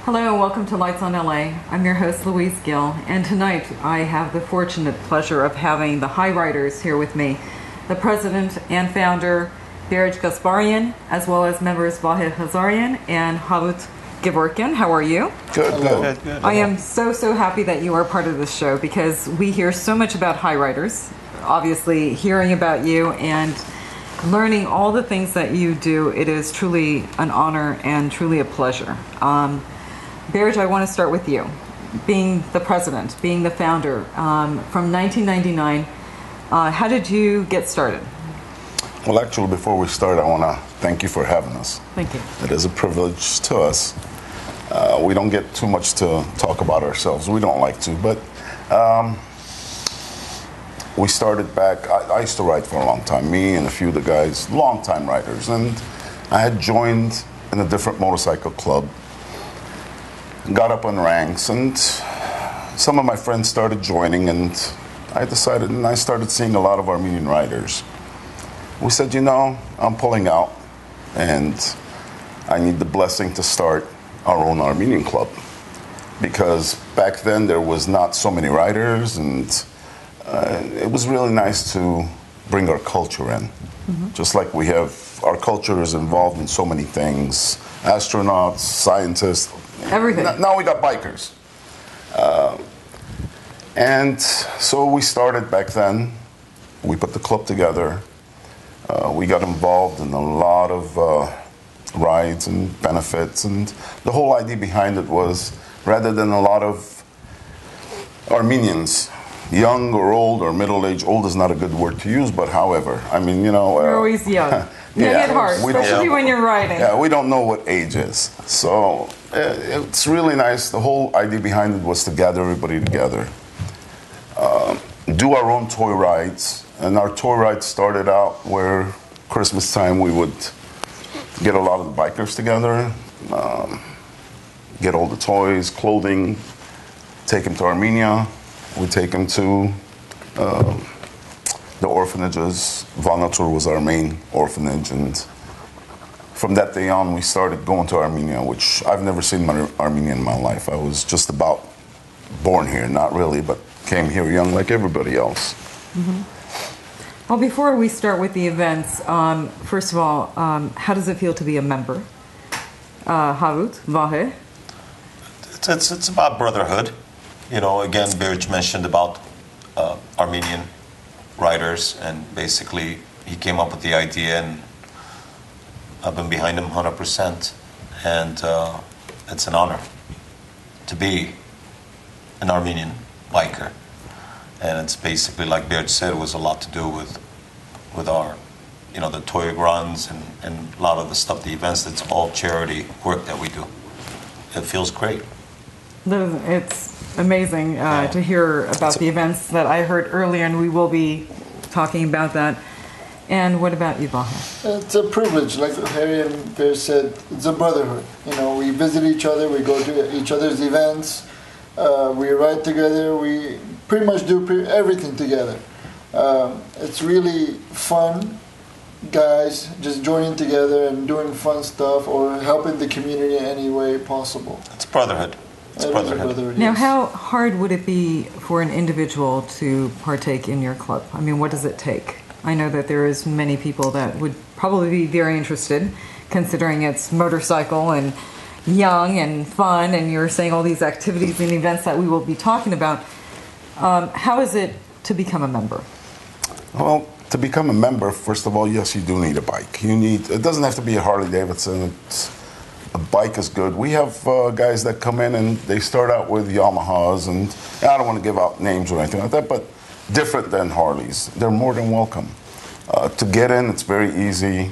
Hello and welcome to Lights on LA. I'm your host Louise Gill, and tonight I have the fortunate pleasure of having the High Riders here with me, the president and founder Berj Gasparian, as well as members Vahe Hazarian and Havut Gevorkian. How are you? Good. I am so happy that you are part of this show because we hear so much about High Riders. Obviously, hearing about you and learning all the things that you do, it is truly an honor and truly a pleasure. Berj, I want to start with you. Being the president, being the founder, from 1999, how did you get started? Well, actually, before we start, I want to thank you for having us. Thank you. It is a privilege to us. We don't get too much to talk about ourselves. We don't like to, but we started back. I used to ride for a long time, me and a few of the guys, long-time riders, and I had joined in a different motorcycle club, got up on ranks, and some of my friends started joining, and I decided, and I started seeing a lot of Armenian riders. We said, I'm pulling out, and I need the blessing to start our own Armenian club, because back then there was not so many riders, and it was really nice to bring our culture in. Mm-hmm. Just like our culture is involved in so many things, astronauts, scientists, everything. Now we got bikers. And so we started back then. We put the club together. We got involved in a lot of rides and benefits. And the whole idea behind it was, rather than a lot of Armenians, young or old or middle-aged, old is not a good word to use, but however, you're always young. You get hard, especially when you're riding. Yeah, we don't know what age is. So it's really nice. The whole idea behind it was to gather everybody together, do our own toy rides. And our toy rides started out where Christmas time we would get a lot of the bikers together, get all the toys, clothing, take them to Armenia. We take them to the orphanages. Vanatur was our main orphanage, and from that day on, we started going to Armenia, which I've never seen Armenia in my life. I was just about born here, not really, but came here young like everybody else. Mm-hmm. Well, before we start with the events, first of all, how does it feel to be a member? Havut, Vahe? It's about brotherhood. Again, Berj mentioned about Armenian riders, and basically he came up with the idea, and I've been behind him 100%. And it's an honor to be an Armenian biker. And it's basically, like Berj said, it was a lot to do with our, the toy runs and a lot of the stuff, the events. It's all charity work that we do. It feels great. It's amazing to hear about the events that I heard earlier, and we will be talking about that. And what about you, Vahe? It's a privilege, like Harry and Berj said. It's a brotherhood. We visit each other, we go to each other's events, we ride together, we pretty much do everything together. It's really fun, guys, just joining together and doing fun stuff or helping the community in any way possible. It's brotherhood. It's brotherhood. Now, how hard would it be for an individual to partake in your club? I mean, what does it take? I know that there is many people that would probably be very interested, considering it's motorcycle and young and fun, and you're saying all these activities and events that we will be talking about. How is it to become a member? Well, to become a member, first of all, yes, you do need a bike. It doesn't have to be a Harley Davidson. A bike is good. We have guys that come in and they start out with Yamahas, and I don't want to give out names or anything like that, but different than Harleys. They're more than welcome. To get in, it's very easy.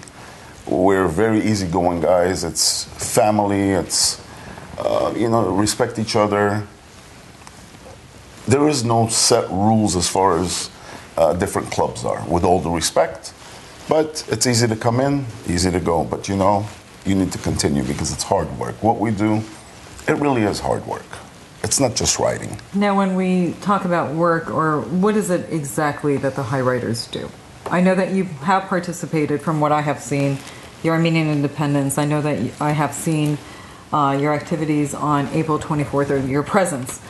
We're very easygoing guys. It's family. It's, respect each other. There is no set rules as far as different clubs are, with all the respect. But it's easy to come in, easy to go. But you need to continue because it's hard work. What we do, it really is hard work. It's not just riding. Now, when we talk about work, or what is it exactly that the High Riders do? I know that you have participated, from what I have seen, the Armenian independence. I know that I have seen your activities on April 24th or your presence.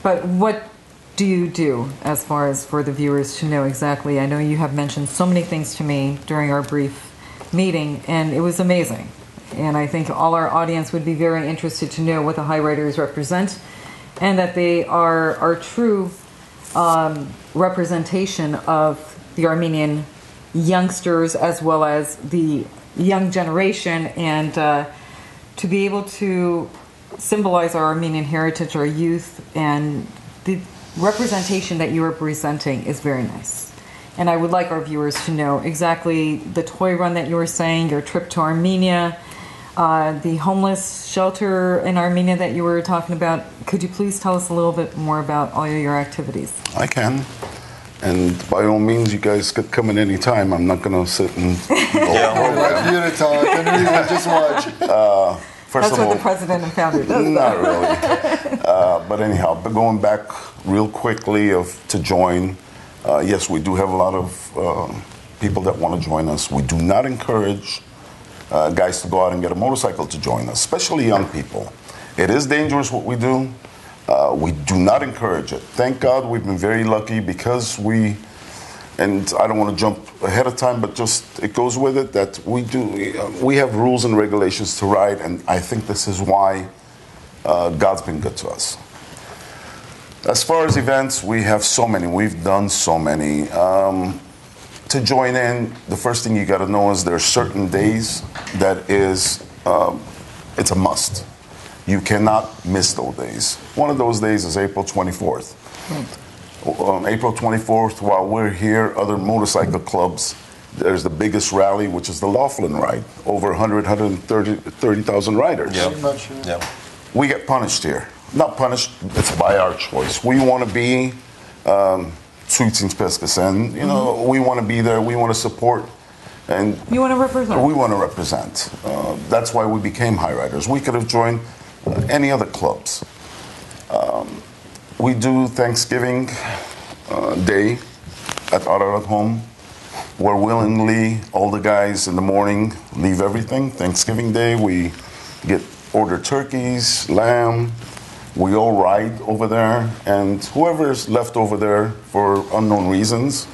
But what do you do as far as for the viewers to know exactly? I know you have mentioned so many things to me during our brief meeting, and it was amazing. And I think all our audience would be very interested to know what the High Riders represent, and that they are our true representation of the Armenian youngsters as well as the young generation, and to be able to symbolize our Armenian heritage, our youth, and the representation that you are presenting is very nice. And I would like our viewers to know exactly the toy run that you were saying, your trip to Armenia, the homeless shelter in Armenia that you were talking about. Could you please tell us a little bit more about all your activities? I can. And by all means, you guys could come in any time. I'm not going to sit and go I'd like you to talk and we will just watch. That's what the president and founder does. Not really. But anyhow, but going back real quickly to join, yes, we do have a lot of people that want to join us. We do not encourage guys to go out and get a motorcycle to join us, especially young people. It is dangerous what we do. We do not encourage it. Thank God we've been very lucky because and I don't want to jump ahead of time, but just it goes with it that we have rules and regulations to ride, and I think this is why God's been good to us. As far as events, we have so many. We've done so many. To join in, the first thing you got to know is there are certain days that it's a must. You cannot miss those days. One of those days is April 24th. April 24th, while we're here, other motorcycle clubs, there's the biggest rally, which is the Laughlin Ride. Over 130,000 riders. Yep. Pretty much, yeah. Yep. We get punished here. Not punished, it's by our choice. We want to be Suitsins Peskas, and we want to be there, we want to support. And You want to represent? we want to represent. That's why we became High Riders. We could have joined any other clubs. We do Thanksgiving Day at Ararat Home, where willingly all the guys in the morning leave everything. Thanksgiving Day, we order turkeys, lamb. We all ride over there, and whoever's left over there for unknown reasons,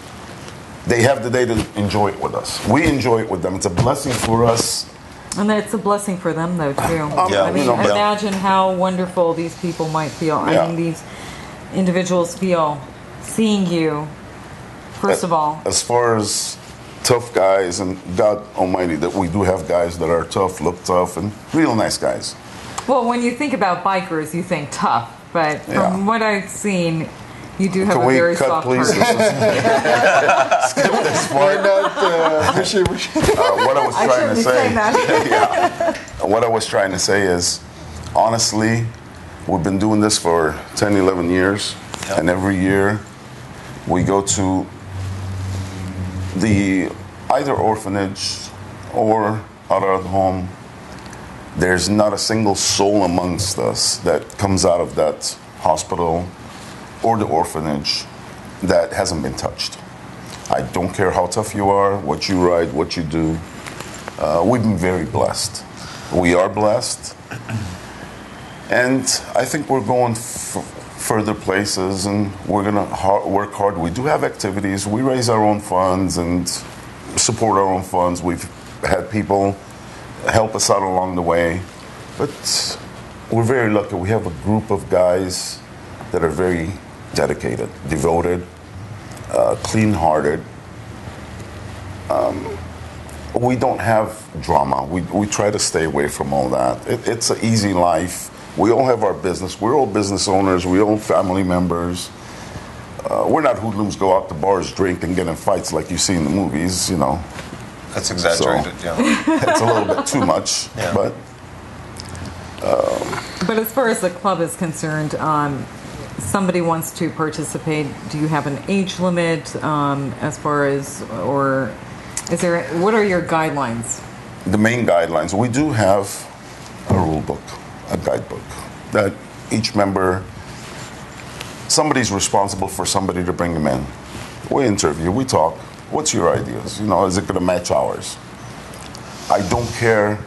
they have the day to enjoy it with us. We enjoy it with them. It's a blessing for us. And it's a blessing for them, though, too. Yeah, I mean, imagine how wonderful these people might feel. Yeah. I mean, these individuals feel seeing you, first of all. As far as tough guys, and God Almighty, that we do have guys that are tough, look tough, and real nice guys. Well, when you think about bikers, you think tough. But from what I've seen, you do have Can a we very cut, soft please? heart. Skip this Why part. not What I was I trying shouldn't to be say. saying that. What I was trying to say is, honestly, we've been doing this for 10, 11 years, and every year we go to either orphanage or Ararat Home. There's not a single soul amongst us that comes out of that hospital or the orphanage that hasn't been touched. I don't care how tough you are, what you ride, what you do. We've been very blessed. We are blessed. And I think we're going further places, and we're going to work hard. We do have activities. We raise our own funds and support our own funds. We've had people help us out along the way. But we're very lucky. We have a group of guys that are very dedicated, devoted, clean-hearted. We don't have drama. We try to stay away from all that. It's an easy life. We all have our business. We're all business owners. We're all family members. We're not hoodlums, go out to bars, drink, and get in fights like you see in the movies, That's exaggerated, So- yeah. It's a little bit too much, Yeah. but But as far as the club is concerned, somebody wants to participate. Do you have an age limit as far as, or is there? What are your guidelines? the main guidelines, we do have a rule book, a guidebook, that each member, somebody's responsible for somebody to bring them in. We interview, we talk. What's your ideas? Is it going to match ours? I don't care.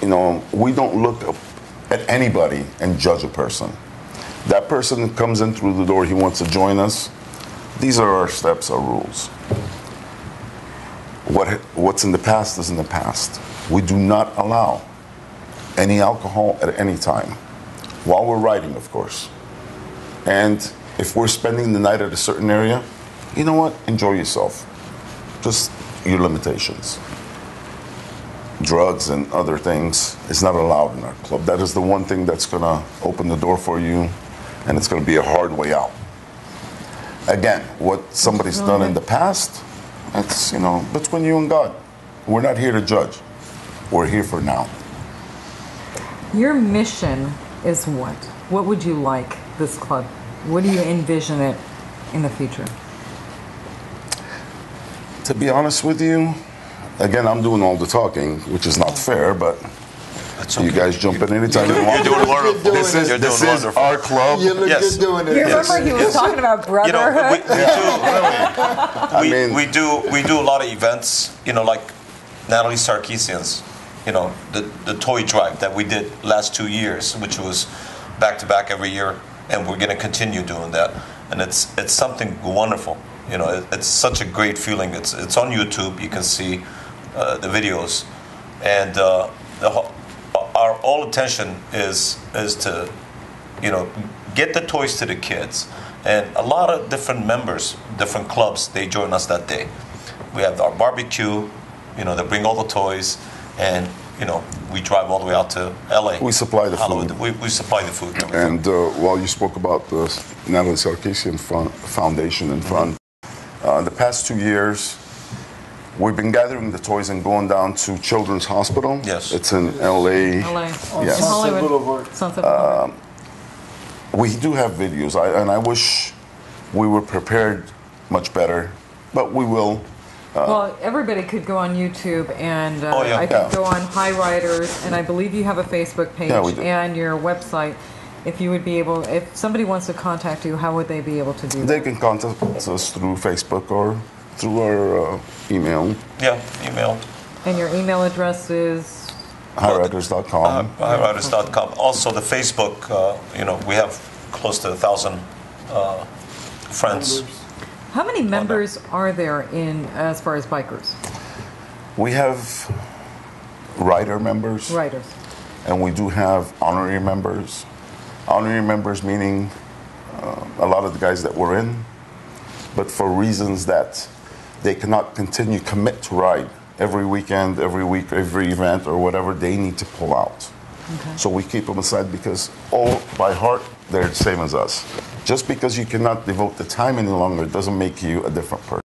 We don't look at anybody and judge a person. That person comes in through the door, he wants to join us. These are our steps, our rules. What's in the past is in the past. We do not allow any alcohol at any time, while we're riding, of course. And if we're spending the night at a certain area, you know what? Enjoy yourself. Just your limitations. Drugs and other things is not allowed in our club. That is the one thing that's going to open the door for you, and it's going to be a hard way out. Again, what somebody's done in the past, that's, between you and God. We're not here to judge. We're here for now. Your mission is what? What would you like this club? What do you envision it in the future? To be honest with you, again, I'm doing all the talking, which is not fair, but That's okay. you guys jump in anytime you You're want. doing wonderful. This is wonderful. our club. You look Yes. good doing it. You remember he was talking about brotherhood? We do a lot of events, like Natalie Sarkeesian's, the toy drive that we did last 2 years, which was back to back every year, and we're going to continue doing that. And it's something wonderful. It's such a great feeling. It's on YouTube. You can see the videos, and our all attention is to get the toys to the kids. And a lot of different members, different clubs, they join us that day. We have our barbecue. They bring all the toys, and we drive all the way out to LA. We supply the food. We supply the food. And while you spoke about the Natalie Sarkeesian Foundation and Fund, the past 2 years, we've been gathering the toys and going down to Children's Hospital. Yes. It's in LA. LA. Yes. In Hollywood. Boulevard. Sunset Boulevard. We do have videos, and I wish we were prepared much better, but we will. Well, everybody could go on YouTube, and yeah. I could Yeah. go on High Riders, and I believe you have a Facebook page Yeah, we do. and your website. If you would be able, if somebody wants to contact you, how would they be able to do They that? can contact us through Facebook or through our email, Yeah, email. And your email address is? highriders.com. Highriders.com. Also, the Facebook. We have close to 1,000 friends. How many members are there in as far as bikers, We have rider members, riders? and we do have honorary members. Honorary members meaning a lot of the guys that were in, but for reasons that they cannot commit to ride every weekend, every week, every event, or whatever, they need to pull out. Okay. So we keep them aside because all by heart, they're the same as us. Just because you cannot devote the time any longer doesn't make you a different person.